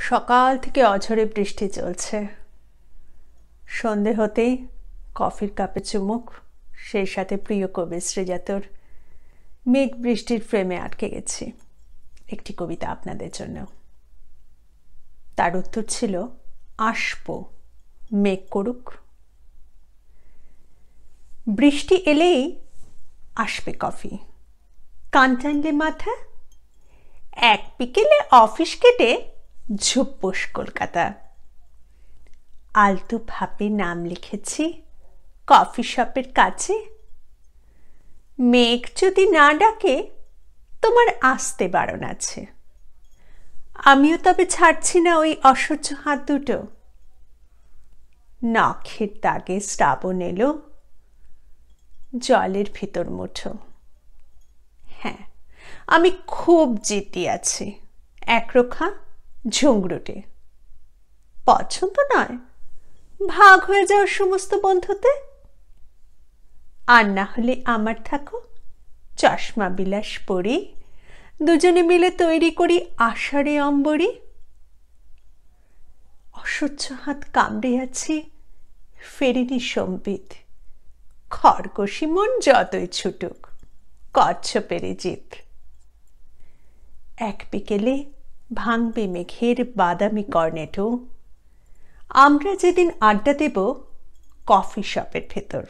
সকাল থেকে অঝরে বৃষ্টি চলছে। সন্ধে হতেই কফির কাপে চুমুক, সেই সাথে প্রিয় কবি শ্রীজাতর মেঘ বৃষ্টির ফ্রেমে আটকে গেছি। একটি কবিতা আপনাদের জন্য। তার উত্তর ছিল আসবো, মেঘ করুক। বৃষ্টি এলেই আসবে কফি, কান টানলে মাথা, এক বিকেলে অফিস কেটে ঝুপবোস কলকাতা। আলতু ভাবে নাম লিখেছি কফি শপের কাছে। মেঘ যদি না ডাকে তোমার আসতে বারণ আছে। আমিও তবে ছাড়ছি না ওই অসহ্য হাত দুটো। নখের দাগে শ্রাবণ এলো, জলের ভিতর মুঠো। হ্যাঁ, আমি খুব জিদ্দি আছি, একরোখা ঝুংরুটে। পছন্দ নয় ভাগ হয়ে যাওয়ার সমস্ত বন্ধুতে। আর না হলে আমার থাকো চশমা বিলাস পরি, দুজনে মিলে তৈরি করি আষাঢ়ে অম্বরী। অসহ্য হাত কামড়ে আছি, ফেরিনি সম্বিত। খরগোশী মন যতই ছুটুক, কচ্ছপেরে জিত। এক বিকেলে ভাঙবে মেঘের বাদামি কর্নেটো। আমরা যেদিন আড্ডা দেব কফি শপের ভেতর।